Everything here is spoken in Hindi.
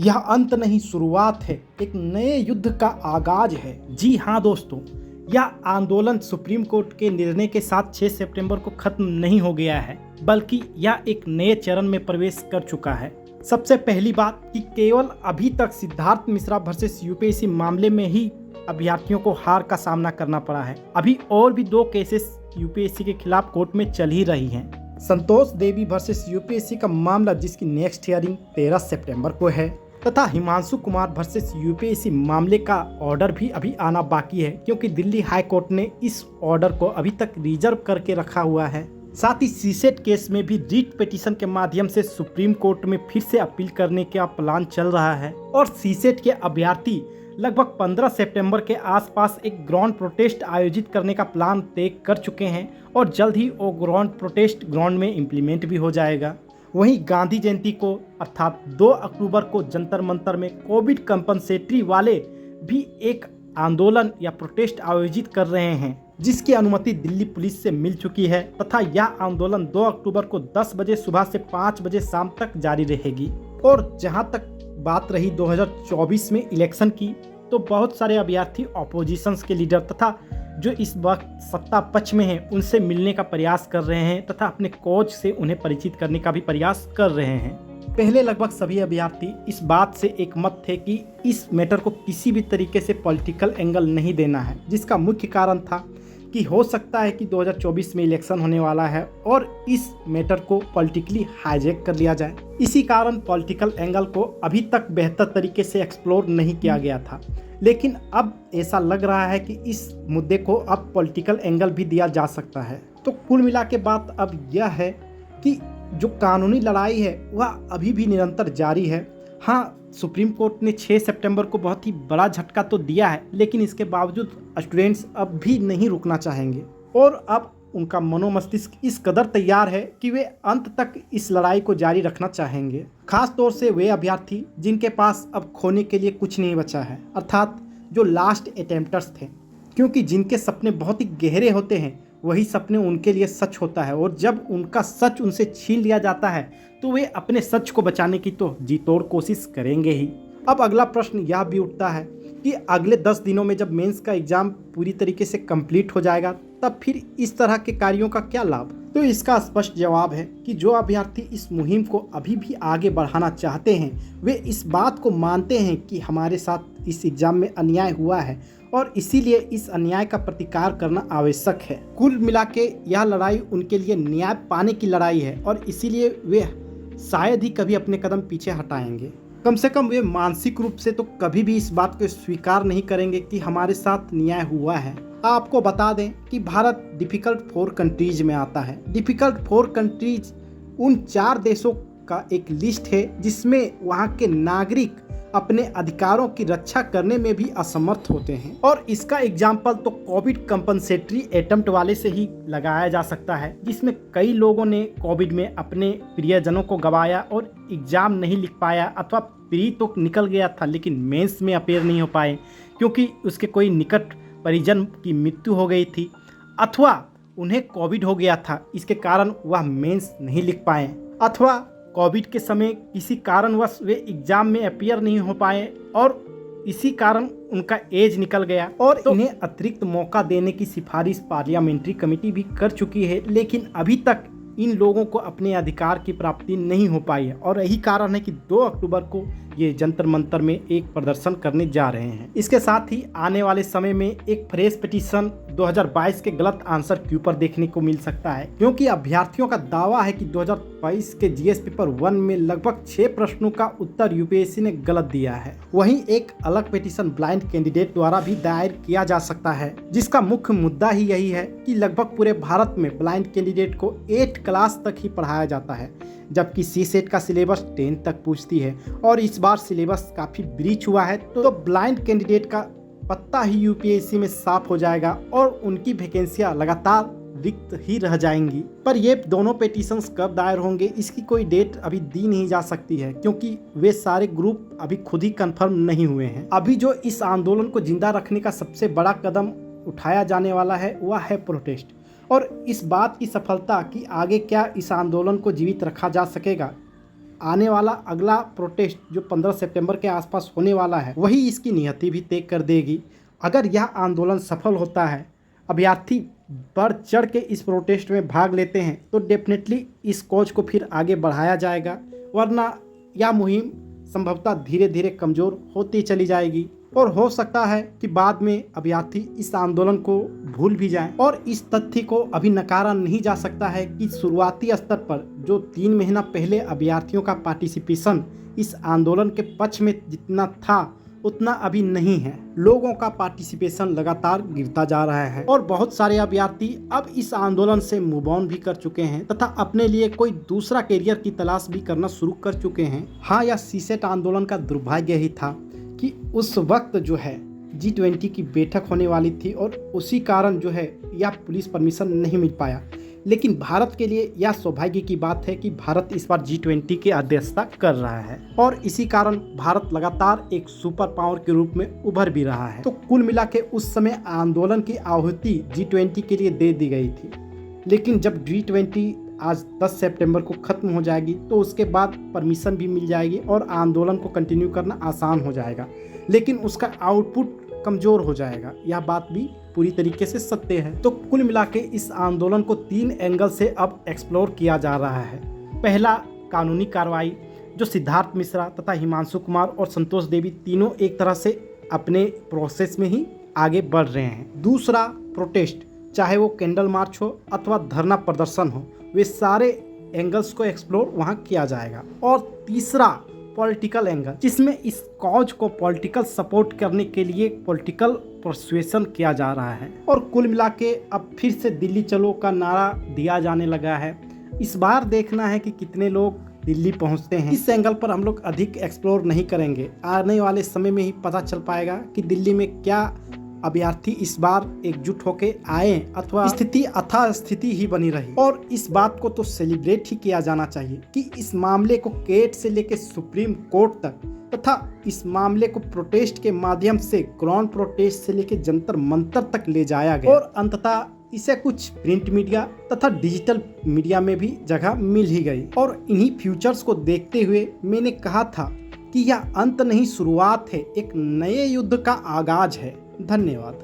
यह अंत नहीं, शुरुआत है। एक नए युद्ध का आगाज है। जी हाँ दोस्तों, यह आंदोलन सुप्रीम कोर्ट के निर्णय के साथ 6 सितंबर को खत्म नहीं हो गया है, बल्कि यह एक नए चरण में प्रवेश कर चुका है। सबसे पहली बात कि केवल अभी तक सिद्धार्थ मिश्रा वर्सेस यूपीएससी मामले में ही अभ्यर्थियों को हार का सामना करना पड़ा है। अभी और भी 2 केसेस यूपीएससी के खिलाफ कोर्ट में चल ही रही हैं। संतोष देवी वर्सेस यूपीएससी का मामला, जिसकी नेक्स्ट हियरिंग 13 सितंबर को है, तथा हिमांशु कुमार वर्सेस यूपीएससी मामले का ऑर्डर भी अभी आना बाकी है, क्योंकि दिल्ली हाई कोर्ट ने इस ऑर्डर को अभी तक रिजर्व करके रखा हुआ है। साथ ही सीसेट केस में भी रीट पिटीशन के माध्यम से सुप्रीम कोर्ट में फिर से अपील करने का प्लान चल रहा है और सीसेट के अभ्यर्थी लगभग 15 सितंबर के आसपास एक ग्राउंड प्रोटेस्ट आयोजित करने का प्लान तय कर चुके हैं और जल्द ही वो ग्राउंड प्रोटेस्ट ग्राउंड में इम्प्लीमेंट भी हो जाएगा। वहीं गांधी जयंती को अर्थात 2 अक्टूबर को जंतर मंतर में कोविड कंपनसेटरी वाले भी एक आंदोलन या प्रोटेस्ट आयोजित कर रहे हैं, जिसकी अनुमति दिल्ली पुलिस से मिल चुकी है तथा यह आंदोलन 2 अक्टूबर को 10 बजे सुबह से 5 बजे शाम तक जारी रहेगी। और जहां तक बात रही 2024 में इलेक्शन की, तो बहुत सारे अभ्यर्थी ऑपोजिशंस के लीडर तथा जो इस वक्त सत्ता पक्ष में हैं उनसे मिलने का प्रयास कर रहे हैं तथा अपने कोच से उन्हें परिचित करने का भी प्रयास कर रहे हैं। पहले लगभग सभी अभ्यर्थी इस बात से एकमत थे कि इस मैटर को किसी भी तरीके से पॉलिटिकल एंगल नहीं देना है, जिसका मुख्य कारण था कि हो सकता है कि 2024 में इलेक्शन होने वाला है और इस मैटर को पॉलिटिकली हाईजैक कर लिया जाए। इसी कारण पॉलिटिकल एंगल को अभी तक बेहतर तरीके से एक्सप्लोर नहीं किया गया था, लेकिन अब ऐसा लग रहा है कि इस मुद्दे को अब पॉलिटिकल एंगल भी दिया जा सकता है। तो कुल मिला के बात अब यह है कि जो कानूनी लड़ाई है वह अभी भी निरंतर जारी है। हाँ, सुप्रीम कोर्ट ने 6 सितंबर को बहुत ही बड़ा झटका तो दिया है, लेकिन इसके बावजूद स्टूडेंट्स अब भी नहीं रुकना चाहेंगे और अब उनका मनोमस्तिष्क इस कदर तैयार है कि वे अंत तक इस लड़ाई को जारी रखना चाहेंगे। खास तौर से वे अभ्यर्थी जिनके पास अब खोने के लिए कुछ नहीं बचा है, अर्थात जो लास्ट अटेम्प्टर्स थे, क्योंकि जिनके सपने बहुत ही गहरे होते हैं वही सपने उनके लिए सच होता है और जब उनका सच उनसे छीन लिया जाता है तो वे अपने सच को बचाने की तो जी तोड़ कोशिश करेंगे ही। अब अगला प्रश्न यह भी उठता है कि अगले 10 दिनों में जब मेंस का एग्जाम पूरी तरीके से कंप्लीट हो जाएगा, तब फिर इस तरह के कार्यों का क्या लाभ? तो इसका स्पष्ट जवाब है कि जो अभ्यर्थी इस मुहिम को अभी भी आगे बढ़ाना चाहते हैं, वे इस बात को मानते हैं कि हमारे साथ इस एग्जाम में अन्याय हुआ है और इसीलिए इस अन्याय का प्रतिकार करना आवश्यक है। कुल मिला के यह लड़ाई उनके लिए न्याय पाने की लड़ाई है और इसीलिए वे शायद ही कभी अपने कदम पीछे हटाएंगे। कम से कम वे मानसिक रूप से तो कभी भी इस बात को स्वीकार नहीं करेंगे कि हमारे साथ न्याय हुआ है। आपको बता दें कि भारत डिफिकल्ट 4 कंट्रीज में आता है। डिफिकल्ट 4 कंट्रीज उन 4 देशों का एक लिस्ट है जिसमें वहाँ के नागरिक अपने अधिकारों की रक्षा करने में भी असमर्थ होते हैं और इसका एग्जाम्पल तो कोविड कंपनसेटरी अटेम्प्ट वाले से ही लगाया जा सकता है, जिसमें कई लोगों ने कोविड में अपने प्रियजनों को गंवाया और एग्जाम नहीं लिख पाया, अथवा प्री तो निकल गया था लेकिन मेंस में अपेयर नहीं हो पाए क्योंकि उसके कोई निकट परिजन की मृत्यु हो गई थी, अथवा उन्हें कोविड हो गया था, इसके कारण वह मेंस नहीं लिख पाए, अथवा कोविड के समय किसी कारणवश वे एग्जाम में अपियर नहीं हो पाए और इसी कारण उनका एज निकल गया और इन्हें अतिरिक्त मौका देने की सिफारिश पार्लियामेंट्री कमेटी भी कर चुकी है, लेकिन अभी तक इन लोगों को अपने अधिकार की प्राप्ति नहीं हो पाई है और यही कारण है कि 2 अक्टूबर को ये जंतर मंतर में एक प्रदर्शन करने जा रहे हैं। इसके साथ ही आने वाले समय में एक फ्रेश पिटीशन 2022 के गलत आंसर के ऊपर देखने को मिल सकता है, क्योंकि अभ्यर्थियों का दावा है कि 2022 के जीएस पेपर 1 में लगभग 6 प्रश्नों का उत्तर यूपीएससी ने गलत दिया है। वहीं एक अलग पिटीशन ब्लाइंड कैंडिडेट द्वारा भी दायर किया जा सकता है, जिसका मुख्य मुद्दा ही यही है कि लगभग पूरे भारत में ब्लाइंड कैंडिडेट को 8 क्लास तक ही पढ़ाया जाता है, जबकि सीसेट का सिलेबस 10 तक पूछती है और इस बार सिलेबस काफ़ी ब्रीच हुआ है, तो ब्लाइंड कैंडिडेट का पत्ता ही यूपीएससी में साफ हो जाएगा और उनकी वैकेंसियां लगातार रिक्त ही रह जाएंगी। पर ये दोनों पिटीशंस कब दायर होंगे इसकी कोई डेट अभी दी नहीं जा सकती है, क्योंकि वे सारे ग्रुप अभी खुद ही कंफर्म नहीं हुए हैं। अभी जो इस आंदोलन को जिंदा रखने का सबसे बड़ा कदम उठाया जाने वाला है वह है प्रोटेस्ट, और इस बात की सफलता कि आगे क्या इस आंदोलन को जीवित रखा जा सकेगा आने वाला अगला प्रोटेस्ट जो 15 सितंबर के आसपास होने वाला है वही इसकी नियति भी तय कर देगी। अगर यह आंदोलन सफल होता है, अभ्यर्थी बढ़ चढ़ के इस प्रोटेस्ट में भाग लेते हैं तो डेफिनेटली इस कॉज को फिर आगे बढ़ाया जाएगा, वरना यह मुहिम संभवतः धीरे धीरे कमज़ोर होती चली जाएगी और हो सकता है कि बाद में अभ्यर्थी इस आंदोलन को भूल भी जाएं। और इस तथ्य को अभी नकारा नहीं जा सकता है कि शुरुआती स्तर पर जो 3 महीना पहले अभ्यर्थियों का पार्टिसिपेशन इस आंदोलन के पक्ष में जितना था उतना अभी नहीं है। लोगों का पार्टिसिपेशन लगातार गिरता जा रहा है और बहुत सारे अभ्यर्थी अब इस आंदोलन से मूव ऑन भी कर चुके हैं तथा अपने लिए कोई दूसरा करियर की तलाश भी करना शुरू कर चुके हैं। हाँ, यह सीसेट आंदोलन का दुर्भाग्य ही था कि उस वक्त जो है G20 की बैठक होने वाली थी और उसी कारण जो है यह पुलिस परमिशन नहीं मिल पाया। लेकिन भारत के लिए यह सौभाग्य की बात है कि भारत इस बार G20 की अध्यक्षता कर रहा है और इसी कारण भारत लगातार एक सुपर पावर के रूप में उभर भी रहा है। तो कुल मिला के उस समय आंदोलन की आहुति G20 के लिए दे दी गई थी, लेकिन जब G20 आज 10 सितंबर को ख़त्म हो जाएगी तो उसके बाद परमिशन भी मिल जाएगी और आंदोलन को कंटिन्यू करना आसान हो जाएगा, लेकिन उसका आउटपुट कमज़ोर हो जाएगा। यह बात भी पूरी तरीके से सत्य है। तो कुल मिला के इस आंदोलन को 3 एंगल से अब एक्सप्लोर किया जा रहा है। पहला, कानूनी कार्रवाई, जो सिद्धार्थ मिश्रा तथा हिमांशु कुमार और संतोष देवी तीनों एक तरह से अपने प्रोसेस में ही आगे बढ़ रहे हैं। दूसरा, प्रोटेस्ट, चाहे वो कैंडल मार्च हो अथवा धरना प्रदर्शन हो, वे सारे एंगल्स को एक्सप्लोर वहाँ किया जाएगा। और तीसरा, पॉलिटिकल एंगल, जिसमें इस कॉज को पॉलिटिकल सपोर्ट करने के लिए पॉलिटिकल परसुएशन किया जा रहा है। और कुल मिला के अब फिर से दिल्ली चलो का नारा दिया जाने लगा है। इस बार देखना है कि कितने लोग दिल्ली पहुंचते हैं। इस एंगल पर हम लोग अधिक एक्सप्लोर नहीं करेंगे, आने वाले समय में ही पता चल पाएगा कि दिल्ली में क्या अभ्यर्थी इस बार एकजुट होके आए अथवा स्थिति अथा स्थिति ही बनी रही। और इस बात को तो सेलिब्रेट ही किया जाना चाहिए कि इस मामले को केट से लेकर सुप्रीम कोर्ट तक तथा इस मामले को प्रोटेस्ट के माध्यम से ग्राउंड प्रोटेस्ट से लेकर जंतर मंतर तक ले जाया गया और अंततः इसे कुछ प्रिंट मीडिया तथा डिजिटल मीडिया में भी जगह मिल ही गई। और इन्हीं फ्यूचर्स को देखते हुए मैंने कहा था कि यह अंत नहीं शुरुआत है, एक नए युद्ध का आगाज है। धन्यवाद।